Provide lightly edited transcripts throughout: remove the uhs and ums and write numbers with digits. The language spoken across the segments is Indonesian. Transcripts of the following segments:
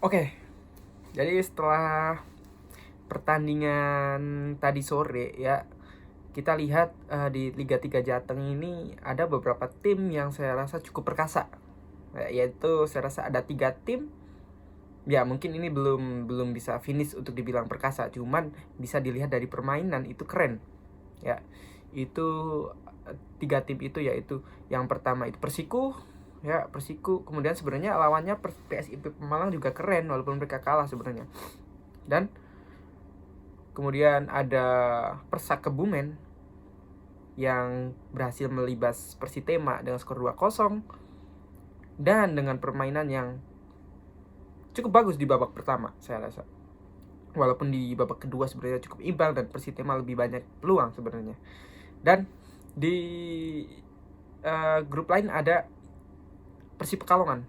Oke, jadi setelah pertandingan tadi sore ya, kita lihat di Liga 3 Jateng ini ada beberapa tim yang saya rasa cukup perkasa. Yaitu saya rasa ada 3 tim. Ya mungkin ini belum bisa finish untuk dibilang perkasa, cuman bisa dilihat dari permainan itu keren. Ya, itu 3 tim itu yaitu yang pertama itu Persiku, kemudian sebenarnya lawannya PSIP Pemalang juga keren walaupun mereka kalah sebenarnya. Dan kemudian ada Persak Kebumen yang berhasil melibas Persitema dengan skor 2-0 dan dengan permainan yang cukup bagus di babak pertama saya rasa. Walaupun di babak kedua sebenarnya cukup imbang dan Persitema lebih banyak peluang sebenarnya. Dan di grup lain ada Persib Pekalongan.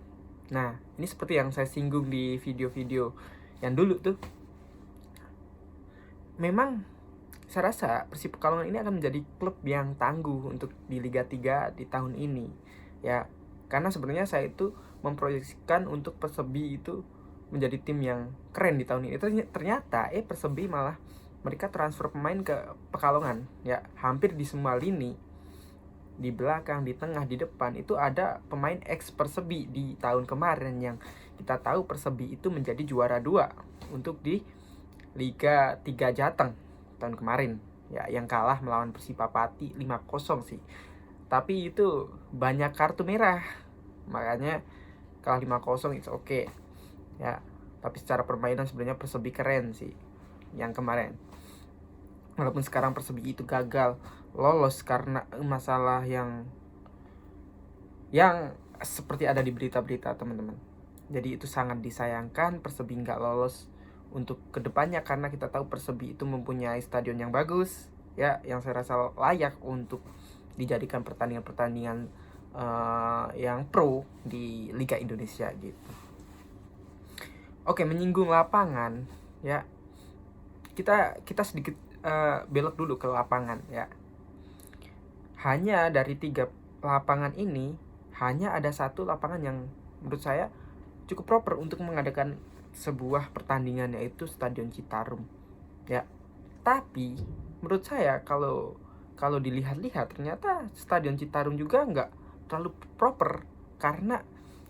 Nah, ini seperti yang saya singgung di video-video yang dulu tuh. Memang saya rasa Persib Pekalongan ini akan menjadi klub yang tangguh untuk di Liga 3 di tahun ini. Ya, karena sebenarnya saya itu memproyeksikan untuk Persebi itu menjadi tim yang keren di tahun ini. Ternyata Persebi malah mereka transfer pemain ke Pekalongan. Ya, hampir di semua lini, di belakang, di tengah, di depan itu ada pemain ex Persebi di tahun kemarin yang kita tahu Persebi itu menjadi juara 2 untuk di Liga 3 Jateng tahun kemarin. Ya, yang kalah melawan Persipapati 5-0 sih. Tapi itu banyak kartu merah. Makanya kalah 5-0 it's okay. Ya, tapi secara permainan sebenarnya Persebi keren sih yang kemarin. Walaupun sekarang Persebi itu gagal lolos karena masalah yang seperti ada di berita-berita teman-teman. Jadi itu sangat disayangkan Persebi nggak lolos untuk kedepannya, karena kita tahu Persebi itu mempunyai stadion yang bagus ya, yang saya rasa layak untuk dijadikan pertandingan-pertandingan yang pro di Liga Indonesia gitu. Oke, menyinggung lapangan ya, kita sedikit belok dulu ke lapangan ya. Hanya dari 3 lapangan ini, hanya ada 1 lapangan yang menurut saya cukup proper untuk mengadakan sebuah pertandingan, yaitu Stadion Citarum. Ya, tapi menurut saya kalau dilihat-lihat ternyata Stadion Citarum juga nggak terlalu proper, karena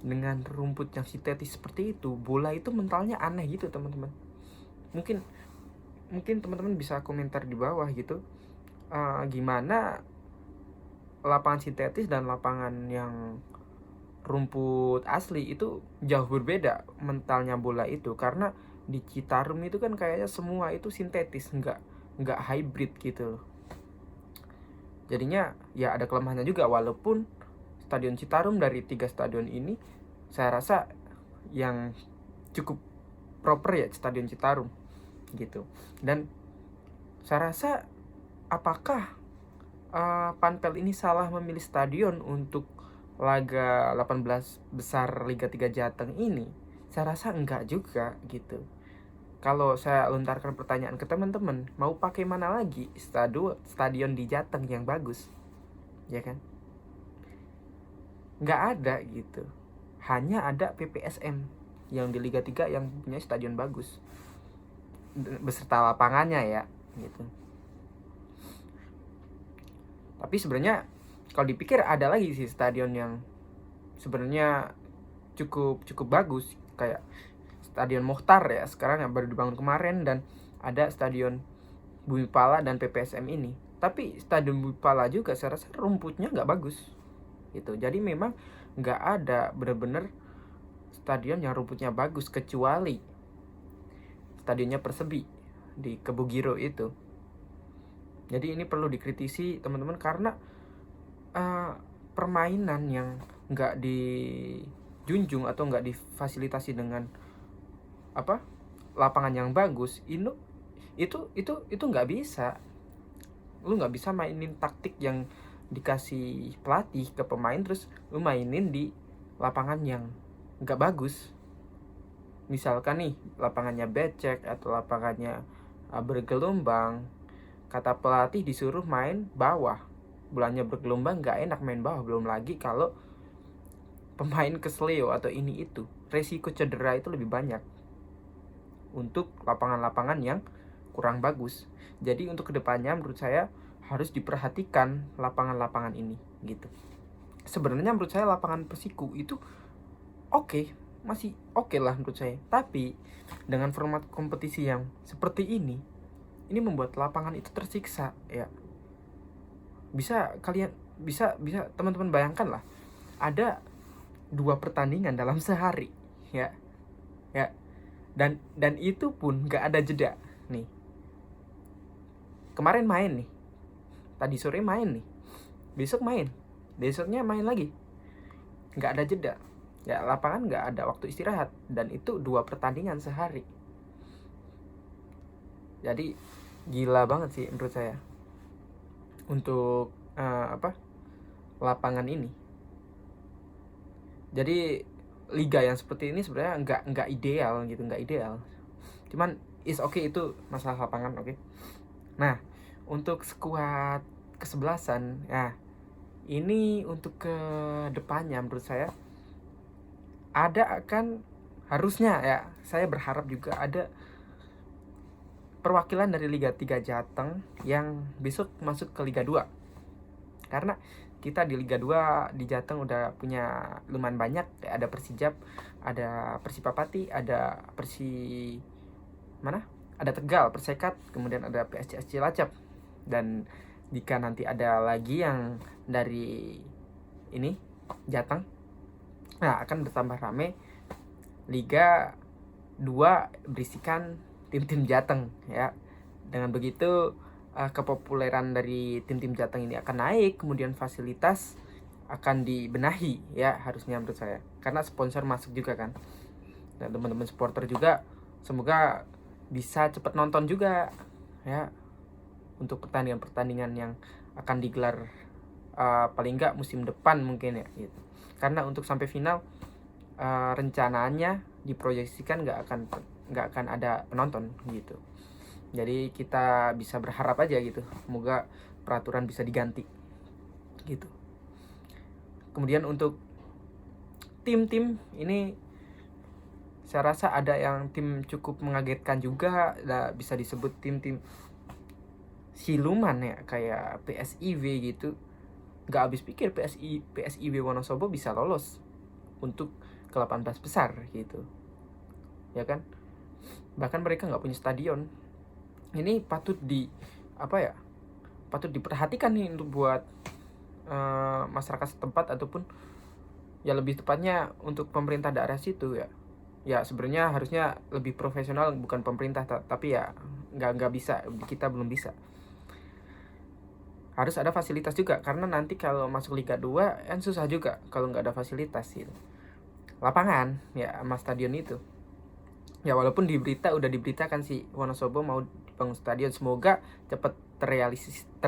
dengan rumput yang sintetis seperti itu, bola itu mentalnya aneh gitu teman-teman. Mungkin teman-teman bisa komentar di bawah gitu, gimana lapangan sintetis dan lapangan yang rumput asli itu jauh berbeda mentalnya bola itu. Karena di Citarum itu kan kayaknya semua itu sintetis, nggak hybrid gitu. Jadinya ya ada kelemahannya juga, walaupun Stadion Citarum dari 3 stadion ini saya rasa yang cukup proper ya Stadion Citarum gitu. Dan saya rasa apakah Panpel ini salah memilih stadion untuk laga 18 besar Liga 3 Jateng ini? Saya rasa enggak juga gitu. Kalau saya lontarkan pertanyaan ke teman-teman, mau pakai mana lagi stadion di Jateng yang bagus? Ya kan? Enggak ada gitu. Hanya ada PPSM yang di Liga 3 yang punya stadion bagus beserta lapangannya ya gitu. Tapi sebenarnya kalau dipikir ada lagi sih stadion yang sebenarnya cukup bagus, kayak Stadion Mokhtar ya sekarang yang baru dibangun kemarin, dan ada Stadion Bumi Pala dan PPSM ini. Tapi Stadion Bumi Pala juga saya rasa rumputnya nggak bagus gitu. Jadi memang nggak ada bener-bener stadion yang rumputnya bagus, kecuali stadionnya Persebi di Kebugiro itu. Jadi ini perlu dikritisi teman-teman, karena permainan yang nggak dijunjung atau nggak difasilitasi dengan lapangan yang bagus, itu nggak bisa. Lu nggak bisa mainin taktik yang dikasih pelatih ke pemain terus lu mainin di lapangan yang nggak bagus. Misalkan nih lapangannya becek atau lapangannya bergelombang, kata pelatih disuruh main bawah. Bolanya bergelombang, nggak enak main bawah. Belum lagi kalau pemain kesleo atau ini itu resiko cedera itu lebih banyak untuk lapangan-lapangan yang kurang bagus. Jadi untuk kedepannya menurut saya harus diperhatikan lapangan-lapangan ini gitu. Sebenarnya menurut saya lapangan Persiku itu oke, masih oke lah menurut saya. Tapi dengan format kompetisi yang seperti ini membuat lapangan itu tersiksa ya. Bisa teman-teman bayangkan lah, ada 2 pertandingan dalam sehari ya. Dan itu pun gak ada jeda nih. Kemarin main nih, tadi sore main nih, besok main, besoknya main lagi, gak ada jeda ya. Lapangan gak ada waktu istirahat, dan itu 2 pertandingan sehari. Jadi gila banget sih menurut saya untuk lapangan ini. Jadi liga yang seperti ini sebenarnya nggak ideal gitu, nggak ideal. Cuman is okay, itu masalah lapangan, oke. Nah, untuk skuad kesebelasan, ya ini untuk ke depannya menurut saya harusnya ya, saya berharap juga ada perwakilan dari Liga 3 Jateng yang besok masuk ke Liga 2. Karena kita di Liga 2 di Jateng udah punya lumayan banyak, ada Persijap, ada Persipapati, ada ada Tegal, Persekat, kemudian ada PSCS Cilacap. Dan jika nanti ada lagi yang dari ini Jateng, nah akan bertambah rame. Liga 2 berisikan tim-tim Jateng ya. Dengan begitu kepopuleran dari tim-tim Jateng ini akan naik, kemudian fasilitas akan dibenahi ya, harusnya menurut saya, karena sponsor masuk juga kan. Dan teman-teman supporter juga semoga bisa cepat nonton juga ya untuk pertandingan-pertandingan yang akan digelar paling enggak musim depan mungkin ya gitu. Karena untuk sampai final rencananya diproyeksikan nggak akan ada penonton gitu. Jadi kita bisa berharap aja gitu, semoga peraturan bisa diganti gitu. Kemudian untuk tim-tim ini, saya rasa ada yang tim cukup mengagetkan juga, bisa disebut tim-tim siluman ya, kayak PSIW gitu. Gak habis pikir PSIW Wonosobo bisa lolos untuk ke 18 besar gitu ya kan. Bahkan mereka nggak punya stadion. Ini patut diperhatikan nih untuk buat masyarakat setempat, ataupun ya lebih tepatnya untuk pemerintah daerah situ ya. Ya sebenarnya harusnya lebih profesional, bukan pemerintah, tapi ya nggak bisa, kita belum bisa. Harus ada fasilitas juga, karena nanti kalau masuk Liga 2 kan susah juga kalau nggak ada fasilitas gitu. Lapangan ya sama stadion itu. Ya walaupun udah diberitakan sih Wonosobo mau bangun stadion, semoga cepat terrealisasikan.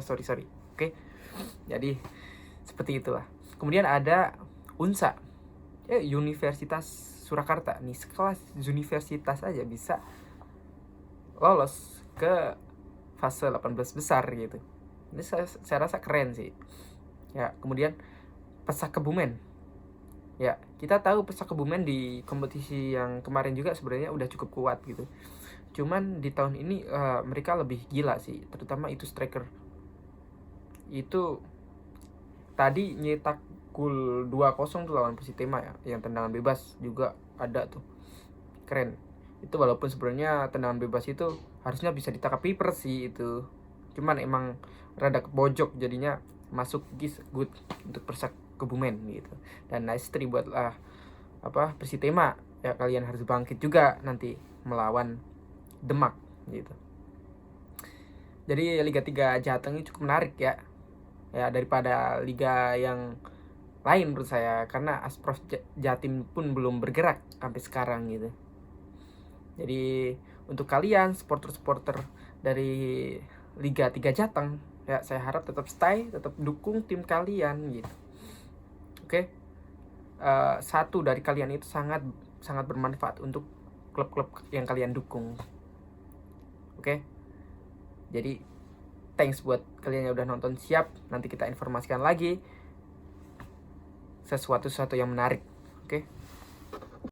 Sorry. Oke. Jadi seperti itulah. Kemudian ada UNSA, Universitas Surakarta. Nih sekelas universitas aja bisa lolos ke fase 18 besar gitu. Ini saya rasa keren sih. Ya, kemudian Pesak Kebumen. Ya, kita tahu Pesak Kebumen di kompetisi yang kemarin juga sebenarnya udah cukup kuat gitu. Cuman di tahun ini mereka lebih gila sih, terutama itu striker. Itu tadi nyetak gol 2-0 tuh lawan Persitema ya, yang tendangan bebas juga ada tuh. Keren. Itu walaupun sebenarnya tendangan bebas itu harusnya bisa ditangkap kiper sih itu. Cuman emang rada ke pojok, jadinya masuk good untuk Pesak Kebumen gitu. Dan nice try buat Persitema ya, kalian harus bangkit juga nanti melawan Demak gitu. Jadi Liga 3 Jateng ini cukup menarik ya daripada liga yang lain menurut saya, karena Asprof Jatim pun belum bergerak sampai sekarang gitu. Jadi untuk kalian supporter dari Liga 3 Jateng ya, saya harap tetap stay, tetap dukung tim kalian gitu. Oke. Satu dari kalian itu sangat bermanfaat untuk klub-klub yang kalian dukung. Oke. Jadi thanks buat kalian yang udah nonton. Siap, nanti kita informasikan lagi sesuatu yang menarik. Oke.